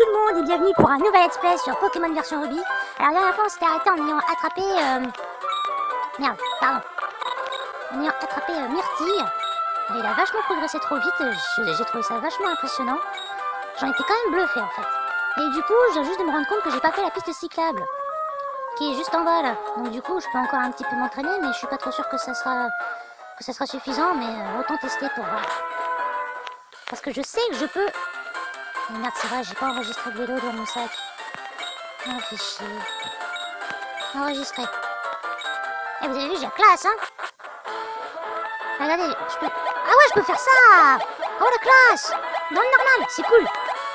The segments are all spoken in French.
tout le monde et bienvenue pour un nouvel let's play sur Pokémon version Ruby. Alors la dernière fois on s'était arrêté en ayant attrapé... En ayant attrapé Myrtille. Et il a vachement progressé trop vite, j'ai trouvé ça vachement impressionnant. J'en étais quand même bluffé en fait. Et du coup j'ai juste de me rendre compte que j'ai pas fait la piste cyclable. Qui est juste en bas là. Donc du coup je peux encore un petit peu m'entraîner mais je suis pas trop sûr que ça sera suffisant, mais autant tester pour voir. Parce que je sais que je peux... Oh merde, c'est vrai, j'ai pas enregistré le vélo dans mon sac. Oh, fait chier. Enregistré. Et vous avez vu, j'ai la classe, hein. Regardez, je peux... Ah ouais, je peux faire ça. Oh, la classe. Dans le normal, c'est cool.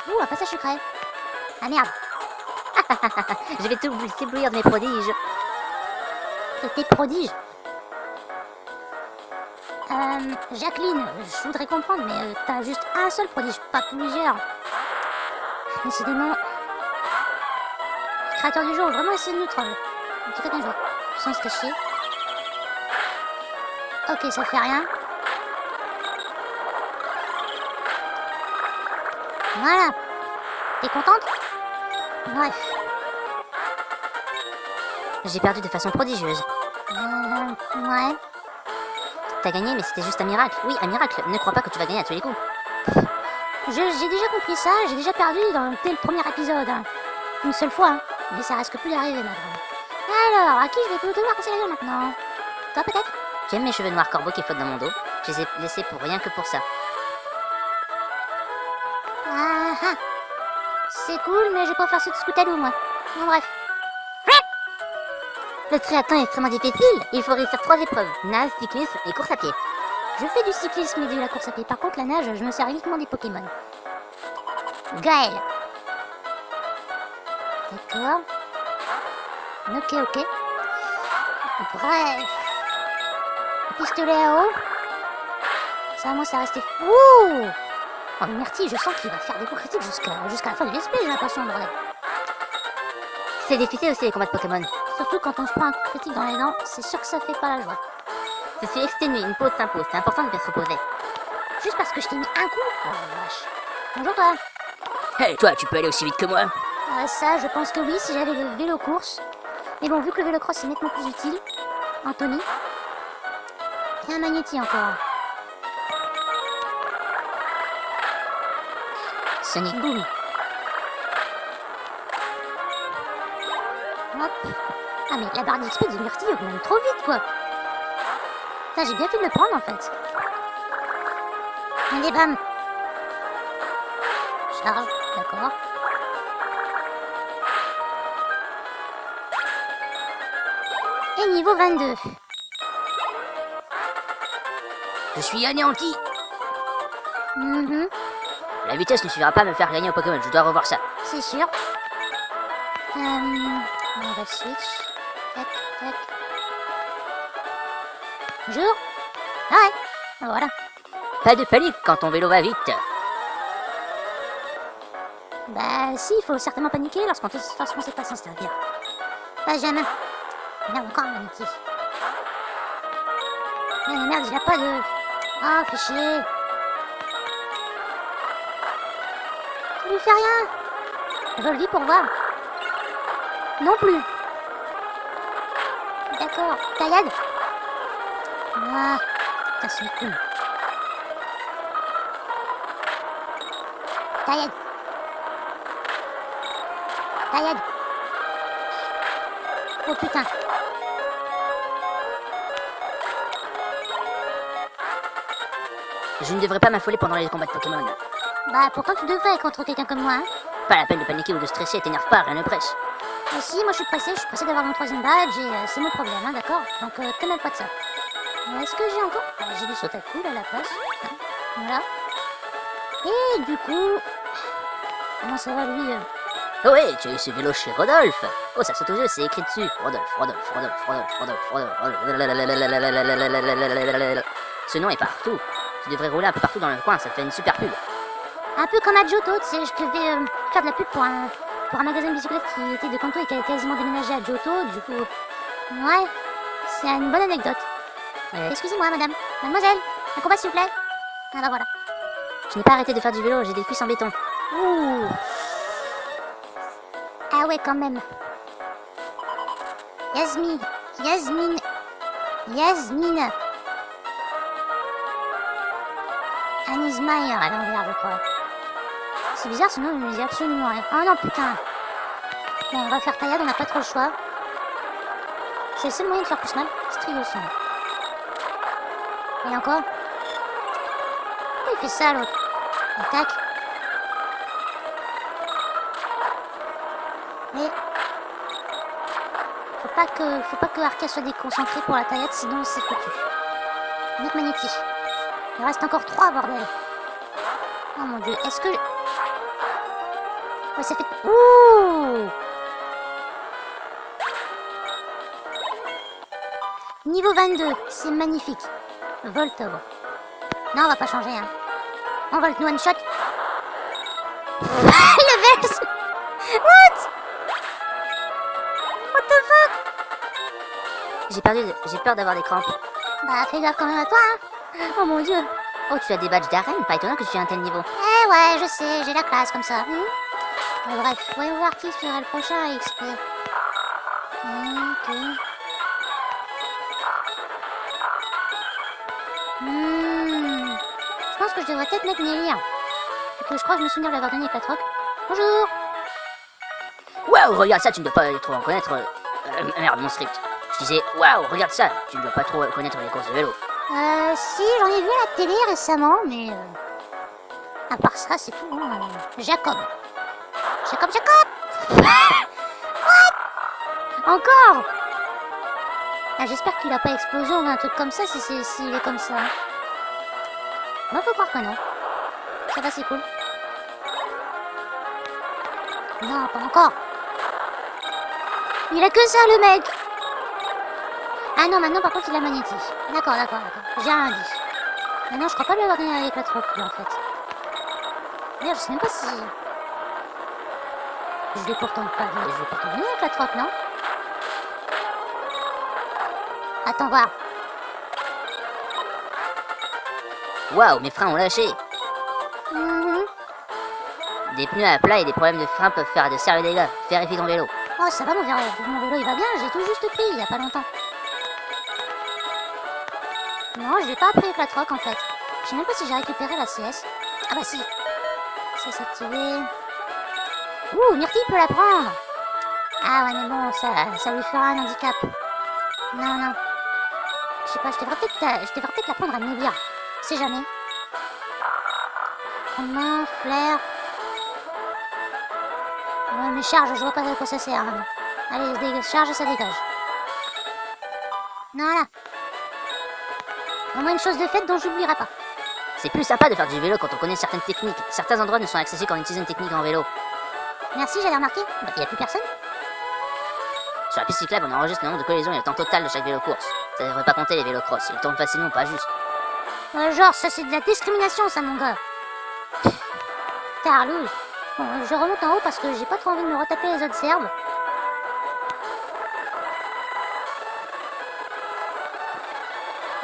Ouh, un passage secret. Ah merde. Je vais tout éblouir de mes prodiges. Et tes prodiges. Jacqueline, je voudrais comprendre, mais t'as juste un seul prodige, pas plusieurs. Décidément, le créateur du jour a vraiment essayé de nous troll. En tout cas, bien joué. Sans se cacher. Ok, ça fait rien. Voilà. T'es contente? Bref. J'ai perdu de façon prodigieuse. Ouais. T'as gagné, mais c'était juste un miracle. Oui, un miracle. Ne crois pas que tu vas gagner à tous les coups. J'ai déjà compris ça, j'ai déjà perdu dès le premier épisode. Hein. Une seule fois, hein. Mais ça risque plus d'arriver maintenant. Alors, à qui je vais devoir passer la gueule maintenant? Toi peut-être? Tu aimes mes cheveux noirs corbeaux qui flottent dans mon dos? Je les ai laissés pour rien que pour ça. Ah ah. C'est cool, mais je préfère ce Scootaloo, moi. Bon, bref. Le triathlon est extrêmement difficile. Il faudrait faire 3 épreuves. Nage, cyclisme et course à pied. Je fais du cyclisme et de la course à pied. Par contre, la nage, je me sers uniquement des Pokémon. Gaël. D'accord. Ok. Bref. Le pistolet à eau. Ça, moi, ça restait... Ouh. Oh, Myrtille, je sens qu'il va faire des coups critiques jusqu'à la fin du display, j'ai l'impression, bordel. C'est difficile aussi les combats de Pokémon. Surtout quand on se prend un coup critique dans les dents, c'est sûr que ça fait pas la joie. Je suis exténué, une pause s'impose, c'est important de bien se reposer. Juste parce que je t'ai mis un coup? Oh la vache. Bonjour toi. Hey toi, tu peux aller aussi vite que moi? Ça, je pense que oui, si j'avais le vélo course. Mais bon, vu que le vélo cross est nettement plus utile. Anthony. Et un magnéti encore. Sonic Boom. Hop. Ah mais la barre d'XP de Myrtille augmente trop vite quoi. Putain, j'ai bien fait de le prendre en fait. Allez bam. Charge, d'accord. Et niveau 22. Je suis anéanti. La vitesse ne suffira pas à me faire gagner au Pokémon, je dois revoir ça. C'est sûr. On va switch. Tac. Bonjour. Ah ouais. Voilà. Pas de panique quand ton vélo va vite. Bah si, il faut certainement paniquer lorsqu'on sait pas s'en servir. Pas jamais. Là encore un magnéti. Mais merde, il a pas de... Ah, fais chier. Ça lui fait rien. Je le dis pour voir. Non plus. D'accord. Taillade. Ah, ça c'est cool. Taillade. Oh putain. Je ne devrais pas m'affoler pendant les combats de Pokémon. Bah pourtant tu devrais contre quelqu'un comme moi, hein. Pas la peine de paniquer ou de stresser, t'énerve pas, rien ne presse. Mais si, moi je suis pressée d'avoir mon 3ème badge et c'est mon problème, hein, d'accord. Donc te mêle pas de ça. Est-ce que j'ai encore... j'ai du saut à coude à la place. Voilà. Et du coup... Comment ça va lui Oh ouais, tu as eu ce vélo chez Rodolphe. Oh, ça saute aux yeux, c'est écrit dessus. Rodolphe. Ce nom est partout. Tu devrais rouler un peu partout dans le coin, ça te fait une super pub. Un peu comme à Johto, tu sais, je devais faire de la pub pour un magasin de bicyclettes qui était de Kanto et qui a quasiment déménagé à Johto, du coup... Ouais, c'est une bonne anecdote. Excusez-moi, madame. Mademoiselle, un combat s'il vous plaît. Ah bah voilà. Je n'ai pas arrêté de faire du vélo, j'ai des cuisses en béton. Ouh. Ah ouais, quand même. Yasmine. Anise Mayer à l'envers, je crois. C'est bizarre, sinon il ne me dit absolument rien. Oh non, putain. Bon, on va faire taillade, on n'a pas trop le choix. C'est le seul moyen de faire plus mal. Strio son. Et encore. Pourquoi il fait ça, l'autre? Tac. Mais... Faut pas que Arca soit déconcentré pour la taillade, sinon c'est foutu. Nick Magnetti. Il reste encore 3, bordel. Oh mon dieu, est-ce que... Ouais, ça fait... Ouh! Niveau 22, c'est magnifique. Voltobre. Non, on va pas changer, hein. On va le one shot. Le verse. What? What the fuck? J'ai peur d'avoir des crampes. Bah, fais gaffe quand même à toi, hein. Oh mon dieu. Oh, tu as des badges d'arène, pas étonnant que tu aies un tel niveau. Eh ouais, je sais, j'ai la classe comme ça. Mais bref, voyons voir qui sera le prochain à XP. Ok. Je pense que je devrais peut-être mettre Nelly. Parce que je crois que je me souviens de l'avoir donné avec la troc. Bonjour. Waouh, regarde ça, tu ne dois pas trop en connaître. Merde, mon script. Je disais, waouh, regarde ça, tu ne dois pas trop connaître les courses de vélo. Si, j'en ai vu à la télé récemment, mais... à part ça, c'est tout. Hein. Jacob. What? Encore? Ah, j'espère qu'il a pas explosé ou un truc comme ça s'il est comme ça. Moi, faut croire que non. Ça va, c'est cool. Non, pas encore. Il a que ça, le mec. Ah non, maintenant, par contre, il a magnétique. D'accord. J'ai un indice. Maintenant, je crois pas lui avoir donné avec la troc, lui, en fait. D'ailleurs, je sais même pas si... Je vais pourtant donner avec la troc, non? Attends, voir. Waouh, mes freins ont lâché. Des pneus à plat et des problèmes de frein peuvent faire de sérieux dégâts. Vérifie ton vélo. Oh, ça va, mon vélo, il va bien. J'ai tout juste pris, il y a pas longtemps. Non, je l'ai pas appris avec la troc, en fait. Je sais même pas si j'ai récupéré la CS. Ah bah si. C'est activé. Ouh, Myrtille peut la prendre. Ah ouais, mais bon, ça lui fera un handicap. Non. Je sais pas, je devrais peut-être la prendre à Nébia. On sait jamais. Main, flair. Ouais, mais charge, je vois pas à quoi ça sert. Hein. Allez, charge, ça dégage. Voilà. Au moins une chose de faite dont j'oublierai pas. C'est plus sympa de faire du vélo quand on connaît certaines techniques. Certains endroits ne sont accessibles qu'en utilisant une technique en vélo. Merci, j'avais remarqué. Bah, y a plus personne. Sur la piste cyclable, on enregistre le nombre de collisions et le temps total de chaque vélo course. Ça devrait pas compter les vélos cross, ils tournent facilement, pas juste. Genre, ça c'est de la discrimination, ça, mon gars. Tarlouille. Bon, je remonte en haut parce que j'ai pas trop envie de me retaper les autres serbes.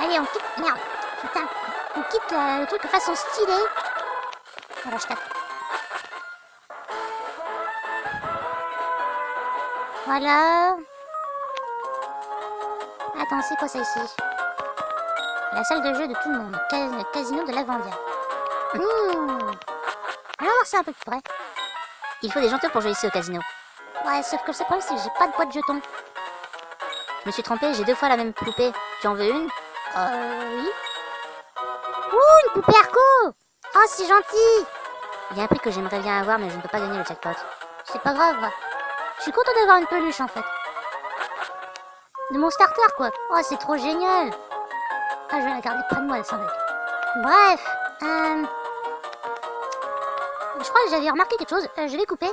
Allez, on quitte... Merde, putain. On quitte le truc de façon stylée. Voilà, je tape. Voilà. Attends, c'est quoi ça ici? La salle de jeu de tout le monde. Le casino de Lavandia. Allons voir ça un peu plus près. Il faut des janteurs pour jouer ici au casino. Ouais, sauf que le problème c'est que j'ai pas de boîte de jetons. Je me suis trompé, j'ai 2 fois la même poupée. Tu en veux une? Oui. Ouh, une poupée Arco! Oh, c'est gentil! Il y a un prix que j'aimerais bien avoir, mais je ne peux pas gagner le jackpot. C'est pas grave. Je suis content d'avoir une peluche en fait. De mon starter quoi. Oh, c'est trop génial. Ah, je vais la garder près de moi, elle s'en va. Bref. Je crois que j'avais remarqué quelque chose. Je vais couper.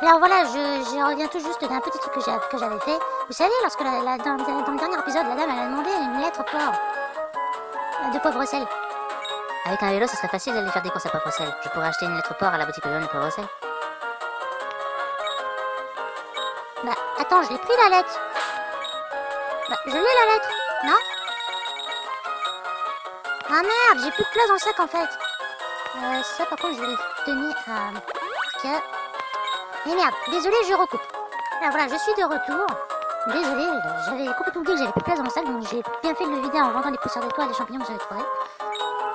Alors voilà, je reviens tout juste d'un petit truc que j'avais fait. Vous savez, lorsque dans le dernier épisode, la dame elle a demandé une lettre port de Poivre-Sel. Avec un vélo, ce serait facile d'aller faire des courses à Poivre-Sel. Je pourrais acheter une lettre port à la boutique de Poivre-Sel. Bah, attends, je l'ai pris la lettre. Bah, je l'ai la lettre, non? Ah merde, j'ai plus de place dans le sac en fait. Ça par contre, je vais les donner à Arca. Et merde, désolé, je recoupe. Alors voilà, je suis de retour. Désolé, j'avais complètement oublié que j'avais plus de place dans mon sac, donc j'ai bien fait de le vider en vendant les poussières d'étoiles et les champignons que j'avais trouvés.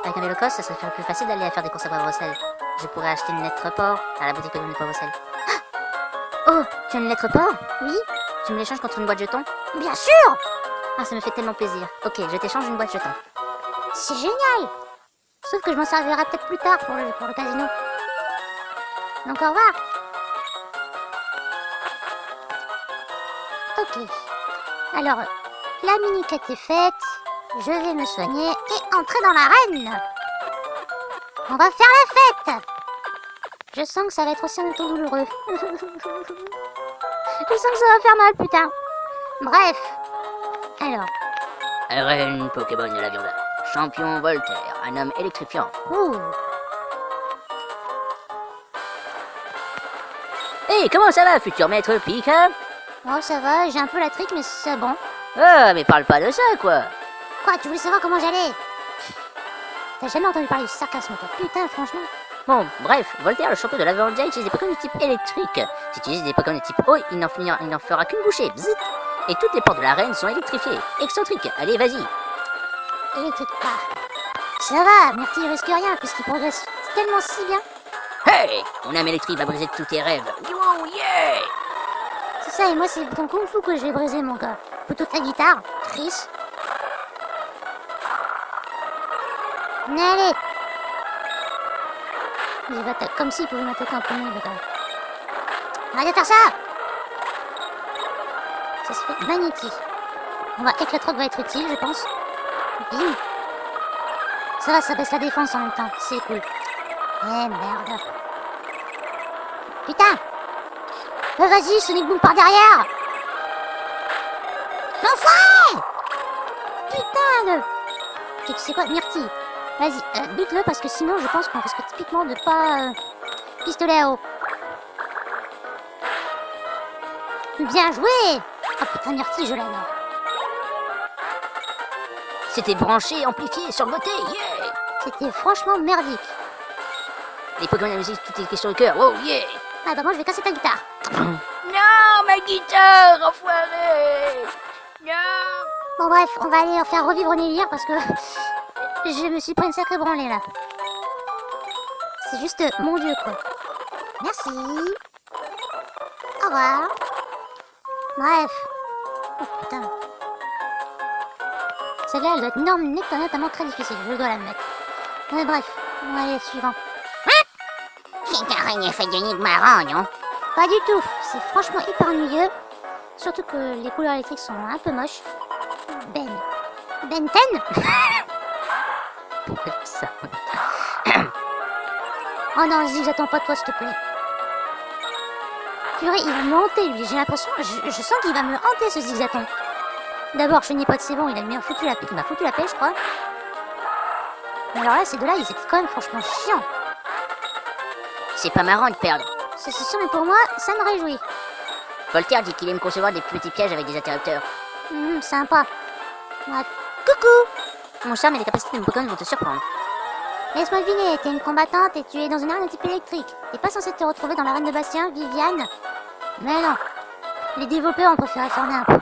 Avec un vélo cross, ça serait plus facile d'aller faire des courses à Bois-Bruxelles. Je pourrais acheter une lettre port à la boutique de Bois-Bruxelles. Oh, tu as une lettre port? Oui, Tu me l'échanges contre une boîte jetons? bien sûr. Ah, ça me fait tellement plaisir. Ok, je t'échange une boîte jetons. C'est génial. Sauf que je m'en servirai peut-être plus tard pour le casino. Donc au revoir. Ok. Alors, la mini-quête est faite. Je vais me soigner et entrer dans l'arène. On va faire la fête. Je sens que ça va être aussi un temps douloureux. Je sens que ça va faire mal, putain. Bref. Alors. Arène Pokémon de la viande. Champion Voltaire, un homme électrifiant. Ouh. Hey, comment ça va, futur maître Pika? Oh, ça va, j'ai un peu la trique, mais c'est bon. Ah, mais parle pas de ça, quoi. Quoi, tu voulais savoir comment j'allais? T'as jamais entendu parler du sarcasme, toi? Putain, franchement. Bon, bref, Voltaire, le champion de la Vendée, utilise des Pokémon de type électrique. Si tu utilises des Pokémon de type eau, il n'en fera qu'une bouchée. Bzzzt. Et toutes les portes de l'arène sont électrifiées. Excentrique, allez, vas-y. Électrique. Ah. Ça va, Myrtille il risque rien, puisqu'il progresse tellement si bien. Hey, ton âme électrique va briser tous tes rêves. Wow, yeah. C'est ça, et moi, c'est ton kung fu que je vais briser, mon gars. Plutôt ta guitare, Chris. Allez. Il va comme s'il pouvait m'attaquer en premier, le gars. Arrête de faire ça. Ça se fait magnétique. On va éclatroc va être utile, je pense. Bim. Ça va, ça baisse la défense en même temps. C'est cool. Eh merde. Putain. Vas-y, Sonic Boom par derrière. L'enfoiré. Putain de... Ok, tu sais quoi, Myrtille. Vas-y, bute-le parce que sinon je pense qu'on risque typiquement de pas... pistolet à eau. Bien joué. Oh putain, Myrtille, je l'adore. C'était branché, amplifié, survoté, yeah. C'était franchement merdique. Les Pokémon de la musique, tout est question de cœur, wow, yeah. Ah bah moi je vais casser ta guitare. Non, ma guitare, enfoiré. Non. Bon bref, on va aller faire revivre Nélire parce que je me suis pris une sacrée branlée là. C'est juste mon dieu quoi. Merci. Au revoir. Bref. Oh putain. Celle-là elle doit être notamment très difficile, je dois l'admettre. Mais bref, on va aller suivant. C'est un araignée fait gagner de marrant, non? Pas du tout, c'est franchement hyper ennuyeux. Surtout que les couleurs électriques sont un peu moches. Ben 10. Pourquoi ça? Oh non, Zig, j'attends pas de toi, s'il te plaît. Purée, il va me hanter, lui. J'ai l'impression... Je sens qu'il va me hanter, ce Zigzaton. D'abord, Chenipot, c'est bon, il m'a foutu la paix, je crois. Mais alors là, ces deux-là, ils étaient quand même franchement chiants. C'est pas marrant de perdre. C'est sûr, mais pour moi, ça me réjouit. Voltaire dit qu'il aime concevoir des petits pièges avec des interrupteurs. Sympa. Bref. Coucou. Mon charme et les capacités de mon Pokémon vont te surprendre. Laisse-moi deviner, t'es une combattante et tu es dans une arène de type électrique. T'es pas censé te retrouver dans l'arène de Bastien, Viviane? Mais non. Les développeurs ont préféré fermer un peu.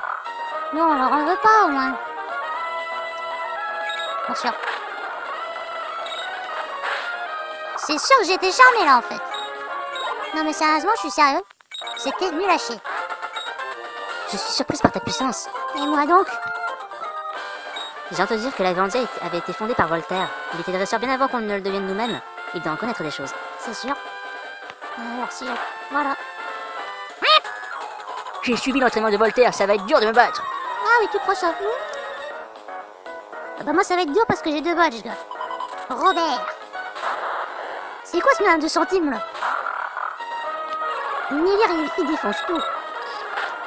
Non, on leur en veut pas, au moins. Bien sûr. C'est sûr que j'étais charmée, là, en fait. Non, mais sérieusement, je suis sérieux. C'était nul à chier. Je suis surprise par ta puissance. Et moi donc? J'ai entendu dire que la Vendée avait été fondée par Voltaire. Il était dresseur bien avant qu'on ne le devienne nous-mêmes. Il doit en connaître des choses. C'est sûr. Alors si voilà. J'ai suivi l'entraînement de Voltaire, ça va être dur de me battre. Ah oui, tu crois ça? Ah bah moi ça va être dur parce que j'ai deux badges, gars. Robert. C'est quoi ce 2 centimes là? Nélire, il défonce tout.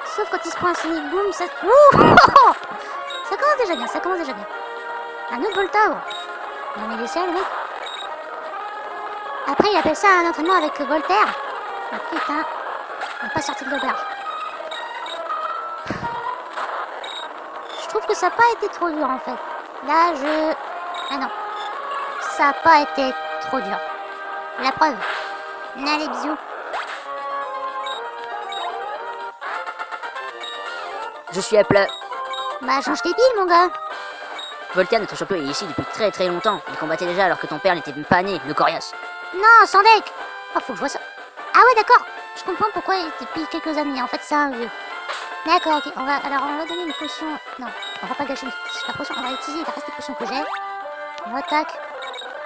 Sauf quand il se prend un Sonic Boom, ça... Ouh. Ça commence déjà bien, ça commence déjà bien. Un autre Voltaire. Non mais il est sérieux, le mec. Après, il appelle ça un entraînement avec Voltaire. Ah putain, on n'a pas sorti de l'auberge. Je trouve que ça n'a pas été trop dur en fait. Là, Ah non. Ça n'a pas été trop dur. La preuve. Allez, bisous. Je suis à plat. Bah, change tes piles, mon gars. Voltaire, notre champion, est ici depuis très très longtemps. Il combattait déjà alors que ton père n'était même pas né, le coriace. Non, sans deck. Oh, faut que je vois ça. Ah ouais, d'accord. Je comprends pourquoi il était depuis quelques années. En fait, c'est un vieux. D'accord, ok. On va donner une potion. Non, on va pas gâcher une super potion. On va utiliser la reste des potions que j'ai. On attaque.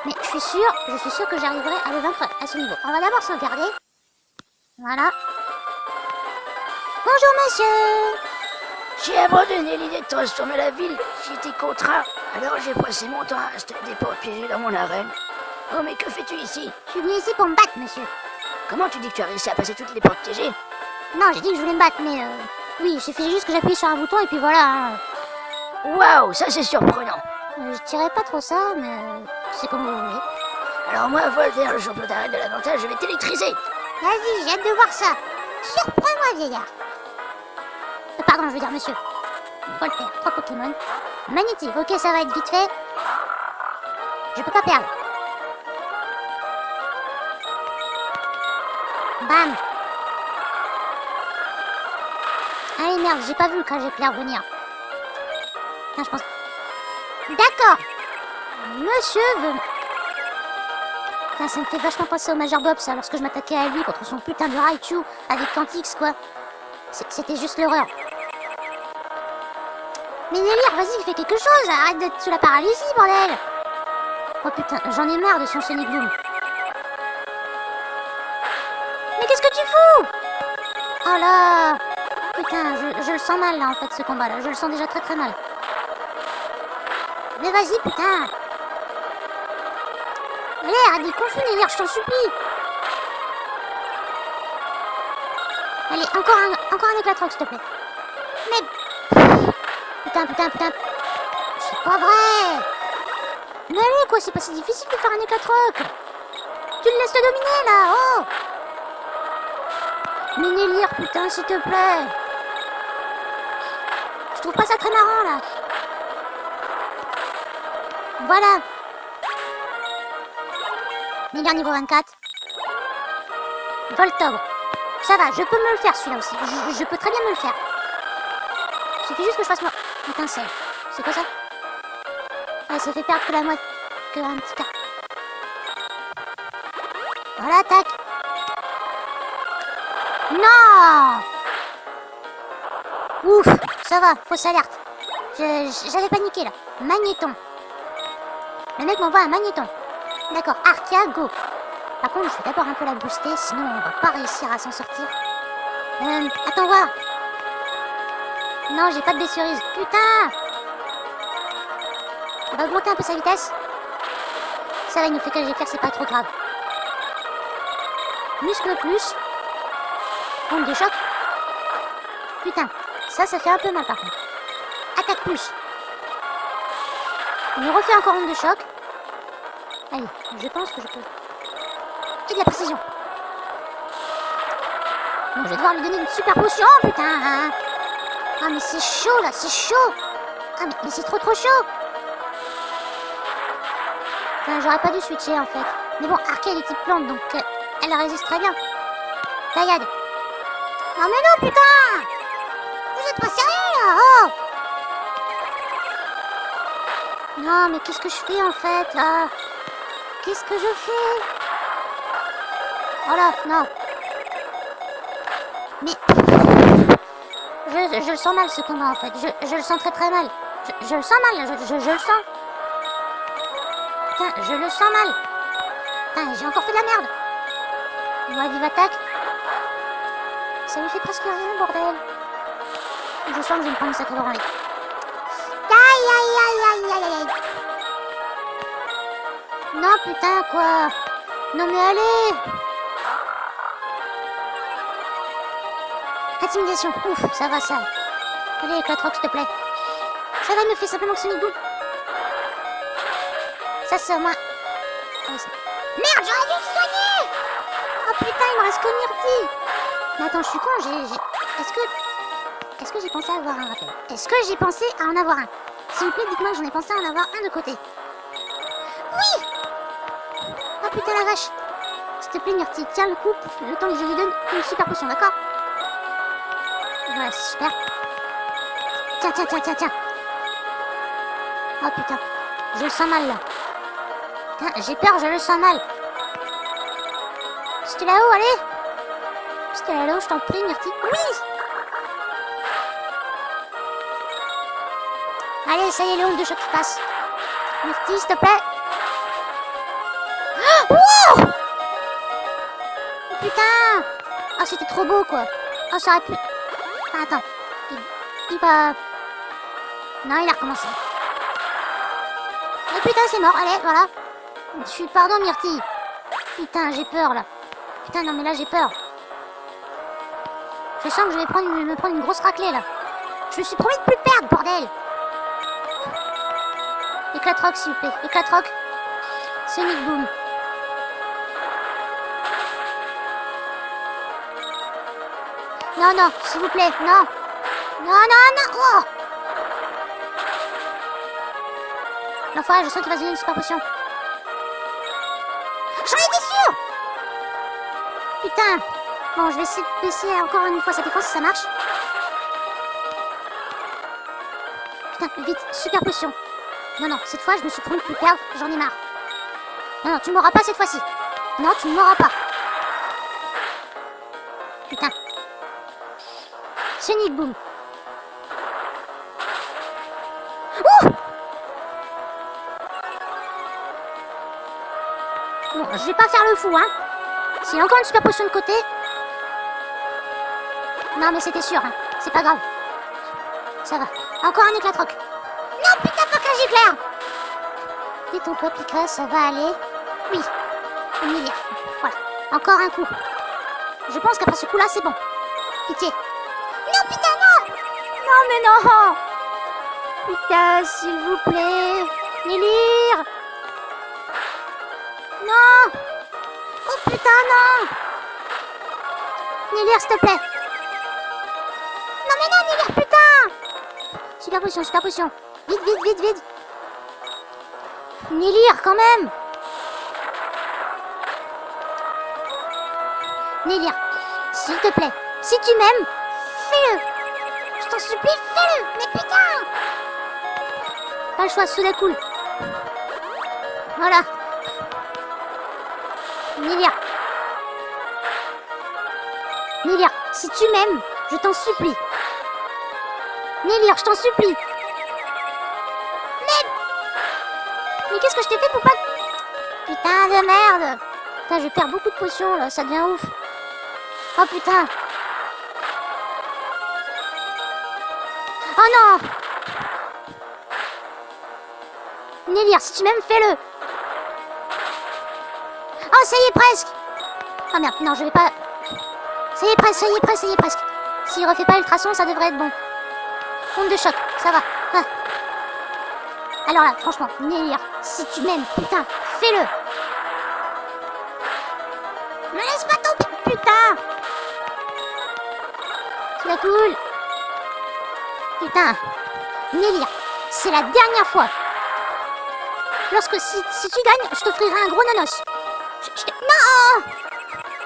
Mais je suis sûre que j'arriverai à le vaincre à ce niveau. On va d'abord sauvegarder. Voilà. Bonjour, monsieur. J'ai abandonné l'idée de transformer la ville. J'étais contraint. Alors j'ai passé mon temps à installer des portes piégées dans mon arène. Oh, mais que fais-tu ici? Je suis venu ici pour me battre, monsieur. Comment tu dis que tu as réussi à passer toutes les portes piégées? Non, j'ai dit que je voulais me battre, mais oui, il suffisait juste que j'appuie sur un bouton et puis voilà. Hein. Waouh, ça c'est surprenant. Je dirais pas trop ça, mais c'est comme vous voulez. Alors moi, Voltaire, le champion d'arène de l'avantage, je vais t'électriser. Vas-y, j'ai hâte de voir ça. Surprends-moi, vieillard. Pardon, je veux dire monsieur. Voltaire, 3 Pokémon. Magnétique, ok, ça va être vite fait. Je peux pas perdre. Bam. Allez, merde, j'ai pas vu le crage éclair venir. Tiens, je pense... D'accord. Monsieur veut... Putain, ça me fait vachement penser au Major Bob, ça, lorsque je m'attaquais à lui contre son putain de Raichu avec Cantix, quoi. C'était juste l'horreur. Mais Nélire, vas-y, fais quelque chose, arrête d'être sous la paralysie, bordel. Oh putain, j'en ai marre de son Sonic Boom. Mais qu'est-ce que tu fous? Oh là. Putain, je le sens mal, là, en fait, ce combat-là. Je le sens déjà très très mal. Mais vas-y, putain. Allez, arrête de confus, Nélire, je t'en supplie. Allez, encore un éclatroc, s'il te plaît. Mais... Putain. C'est pas vrai. Mais allez, quoi, c'est pas si difficile de faire un éclatroc. Tu le laisses te dominer, là, oh. Mais Nélire, putain, s'il te plaît. Je trouve pas ça très marrant, là. Voilà. Nélire niveau 24. Voltogre. Ça va, je peux me le faire, celui-là aussi. Je peux très bien me le faire. Il suffit juste que je fasse mon étincelle. C'est quoi ça? Ouais, ça fait perdre que la moitié. Que un petit quart. Voilà, tac. Non. Ouf, ça va, fausse alerte. J'avais paniqué là. Magnéton. Le mec m'envoie un magnéton. D'accord, Arkia, go. Par contre, je vais d'abord un peu la booster, sinon on va pas réussir à s'en sortir. Attends voir. Non, j'ai pas de blessurise. Putain. On va augmenter un peu sa vitesse. Ça va, il nous fait qu'elle éclair, c'est pas trop grave. Muscle plus. Onde de choc. Putain, ça fait un peu mal par contre. Attaque plus. On nous refait encore onde de choc. Allez, je pense que je peux. Et de la précision. Bon, je vais devoir lui donner une super potion, putain. Ah, mais c'est chaud là, c'est chaud. Ah, mais c'est trop chaud. Enfin, j'aurais pas dû switcher en fait. Mais bon, Arkia elle est type plante, donc elle résiste très bien. Taillade. Non mais non, putain. Vous êtes pas sérieux là, oh. Non, mais qu'est-ce que je fais en fait là? Qu'est-ce que je fais? Oh là, non. Mais... Je le sens mal ce combat en fait. Je le sens très très mal. Je le sens mal, je le sens. Putain, je le sens mal. Putain, j'ai encore fait de la merde. Ouais, vive attaque. Ça lui fait presque rien, bordel. Je sens que je vais me prendre une sacrée branlée. Aïe. Non, putain, quoi. Non, mais allez. Intimidation, ouf, ça va, ça. Allez, éclatroc, s'il te plaît. Ça va, il me fait simplement que Sonic Boom. Ça, c'est au moins... Merde, j'aurais dû le soigner. Oh putain, il me reste que Myrtille. Mais attends, je suis con, Est-ce que j'ai pensé à avoir un rappel? Est-ce que j'ai pensé à en avoir un? S'il vous plaît, dites-moi que j'en ai pensé à en avoir un de côté. Oui. Oh putain, la vache. S'il te plaît, Myrtille, tiens le coup, le temps que je lui donne une super potion, d'accord? Ouais, super. Tiens, tiens, tiens, tiens, tiens. Oh putain, je le sens mal là. Putain, j'ai peur, je le sens mal. C'était là-haut, allez. C'était là-haut, je t'en prie, Myrtille. Oui. Allez, ça y est, le onde de choc qui passe. Myrtille, s'il te plaît. Oh, wow. Oh putain. Oh, c'était trop beau, quoi. Oh, ça aurait pu... Ah, attends. Il va... Non, il a recommencé. Oh putain, c'est mort. Allez, voilà. Je suis... Pardon, Myrtille. Putain, j'ai peur, là. Putain, non, mais là, j'ai peur. Je sens que je vais me prendre une grosse raclée, là. Je me suis promis de plus perdre, bordel. Éclate-rock, s'il vous plaît. Éclate-rock. Sonic Boom. Non, non, s'il vous plaît, non. Non, non, non. Oh. L'enfoiré, je sens qu'il va se donner une super potion. J'en étais sûre. Putain. Bon, je vais essayer de baisser encore une fois sa défense si ça marche. Putain, vite, super potion. Non, non, cette fois, je me suis promis de plus perdre, j'en ai marre. Non, non, tu m'auras pas cette fois-ci. Non, tu m'auras pas. Putain. Sonic Boom. Ouh. Bon, je vais pas faire le fou, hein. S'il y a encore une super potion de côté... Non, mais c'était sûr, hein. C'est pas grave. Ça va. Encore un éclate-rock. Non, putain, pas qu'un giclair. Détends-toi, Pika, ça va aller. Oui. Emilia. Voilà. Encore un coup. Je pense qu'après ce coup-là, c'est bon. Pitié. Non, putain, non. Non, mais non. Putain, s'il vous plaît. Nélir. Non. Oh, putain, non. Nélir, s'il te plaît. Non, mais non, Nélir, putain. Super potion, super potion. Vite, vite, vite, vite. Nélir, quand même. Nélir, s'il te plaît, si tu m'aimes, fais-le. Je t'en supplie, fais-le. Mais putain. Pas le choix, Soda Cool. Voilà. Nélir. Nélir, si tu m'aimes, je t'en supplie. Nélir, je t'en supplie. Mais qu'est-ce que je t'ai fait pour pas... Putain de merde. Putain, je perds beaucoup de potions, là. Ça devient ouf. Oh, putain. Oh, non. Nélir, si tu m'aimes, fais-le. Oh, ça y est, presque. Oh, merde. Non, je vais pas... Ça y est, presque, ça y est, presque, ça y est, presque. S'il refait pas l'ultrason, ça devrait être bon. Onde de choc, ça va. Ah. Alors là, franchement, Nélir, si tu m'aimes, putain, fais-le. Me laisse pas tomber, putain. C'est la cool. Putain, Nélir, c'est la dernière fois. Lorsque, si tu gagnes, je t'offrirai un gros nanos. Non.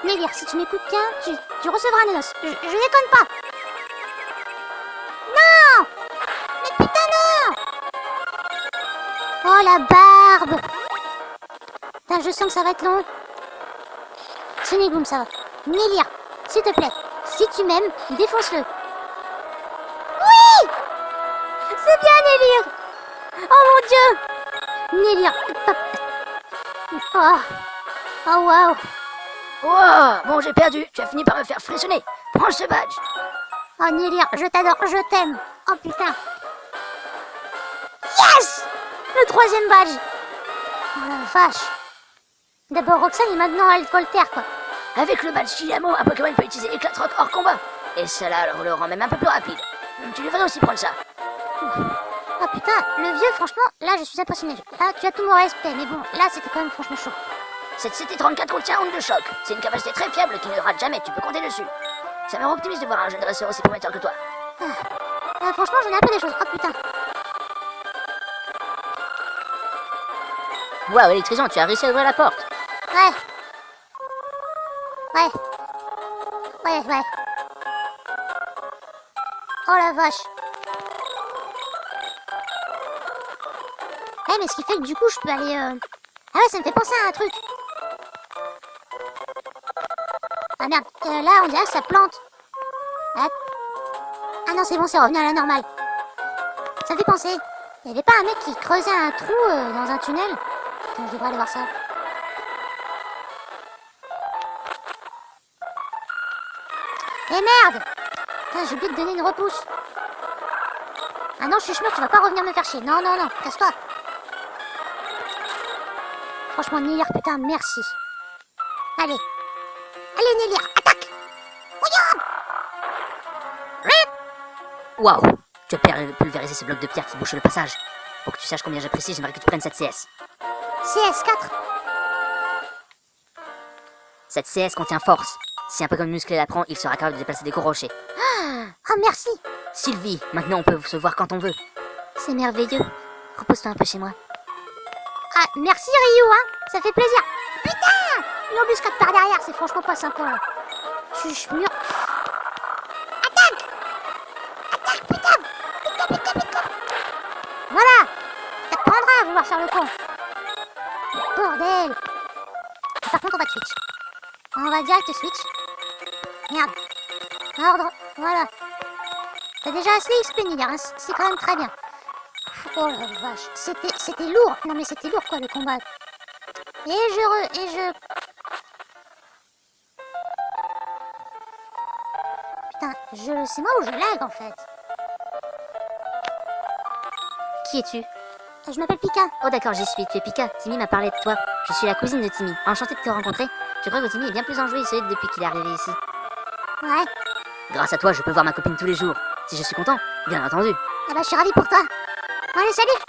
Nélir, si tu m'écoutes bien, tu recevras un nanos. Je déconne pas. Non. Mais putain, non. Oh, la barbe. Putain, je sens que ça va être long. Sonic Boom, ça va. Nélir, s'il te plaît, si tu m'aimes, défonce-le. Oui. C'est bien, Nélir. Oh, mon Dieu. Nélir. Oh. Oh, waouh. Wow, bon, j'ai perdu. Tu as fini par me faire frissonner. Prends ce badge. Oh, Nélir, je t'adore, je t'aime. Oh, putain. Yes. Le 3e badge. Oh la vache. D'abord Roxane et maintenant elle Voltaire, quoi. Avec le badge Shilamo, un Pokémon peut utiliser Éclate-Rock hors combat. Et ça là, alors le rend même un peu plus rapide. Tu devrais aussi prendre ça. Oh putain, le vieux, franchement, là je suis impressionné. Là, tu as tout mon respect, mais bon, là c'était quand même franchement chaud. Cette CT34 contient onde de choc. C'est une capacité très fiable qui ne rate jamais, tu peux compter dessus. Ça me rend optimiste de voir un jeune dresseur aussi prometteur que toi. Franchement, j'en ai appris des choses. Oh putain. Waouh, électrison, tu as réussi à ouvrir la porte. Ouais. Ouais. Ouais, ouais. Oh la vache. Eh, mais ce qui fait que du coup, je peux aller... Ah ouais, ça me fait penser à un truc. Ah merde, là, on dirait que ça plante. Ah, ah non, c'est bon, c'est revenu à la normale. Ça me fait penser. Il y avait pas un mec qui creusait un trou dans un tunnel? Attends, je devrais aller voir ça. Eh merde! Putain, j'ai oublié de donner une repousse. Ah non, je suis chemin, tu vas pas revenir me faire chier. Non, non, non, casse-toi. Franchement, Nélir, putain, merci. Allez. Allez, Nélir, attaque! Waouh! Tu as pulvérisé ce bloc de pierre qui bouche le passage. Pour que tu saches combien j'apprécie, j'aimerais que tu prennes cette CS. CS4. Cette CS contient force. Si un Pokémon musclé la prend, il sera capable de déplacer des gros rochers. Oh, merci. Sylvie, maintenant on peut se voir quand on veut. C'est merveilleux. Repose-toi un peu chez moi. Ah, merci Ryu, hein. Ça fait plaisir. Putain! Une embuscade par derrière, c'est franchement pas sympa. Là. Je mure. Attaque! Attaque, putain! Putain. Voilà! Ça te prendra à vouloir faire le con. Bordel! Par contre, on va switch. On va direct switch. Merde. Ordre. Voilà. T'as déjà assez XP, Nélir, hein. C'est quand même très bien. Oh la vache. C'était lourd. Non mais c'était lourd quoi le combat. Et je... Putain, c'est moi ou je lag en fait. Qui es-tu? Je m'appelle Pika. Oh d'accord, j'y suis. Tu es Pika. Timmy m'a parlé de toi. Je suis la cousine de Timmy. Enchantée de te rencontrer. Je crois que Timmy est bien plus enjoué et solide depuis qu'il est arrivé ici. Ouais. Grâce à toi, je peux voir ma copine tous les jours. Si je suis content, bien entendu. Ah bah je suis ravie pour toi. Bon allez, salut.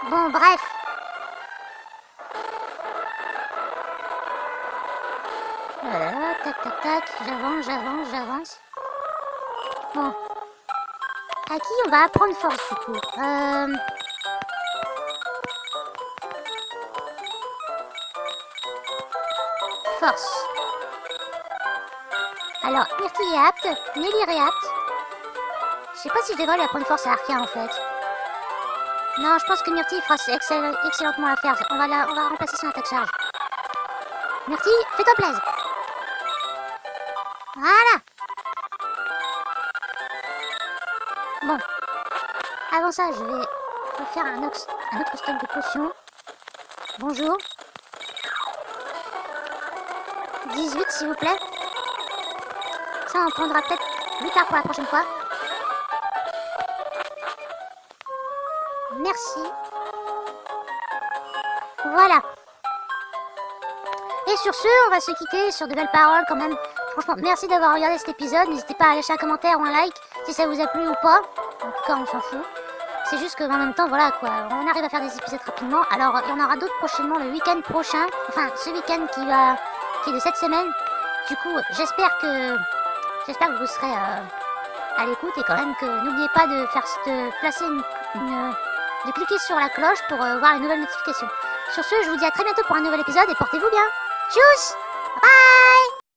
Bon, bref. Voilà, tac, tac, tac. J'avance. Bon. À qui on va apprendre force du coup? Force. Alors, Myrtille est apte, Nélir est apte. Je sais pas si je devrais lui apprendre force à Arkia en fait. Non, je pense que Myrtille fera excellentement l'affaire. On va remplacer son attaque charge. Myrtille, fais-toi plaisir. Voilà. Bon. Avant ça, je vais refaire un autre stock de potions. Bonjour. 18 s'il vous plaît. Ça, on prendra peut-être plus tard pour la prochaine fois. Merci. Voilà. Et sur ce, on va se quitter sur de belles paroles quand même. Franchement, merci d'avoir regardé cet épisode. N'hésitez pas à lâcher un commentaire ou un like si ça vous a plu ou pas. En tout cas, on s'en fout. C'est juste qu'en même temps, voilà quoi, on arrive à faire des épisodes rapidement. Alors, il y en aura d'autres prochainement le week-end prochain. Enfin, ce week-end qui est de cette semaine. Du coup, j'espère que vous serez à l'écoute et quand même que n'oubliez pas de cliquer sur la cloche pour voir les nouvelles notifications. Sur ce, je vous dis à très bientôt pour un nouvel épisode et portez-vous bien. Tchuss! Bye!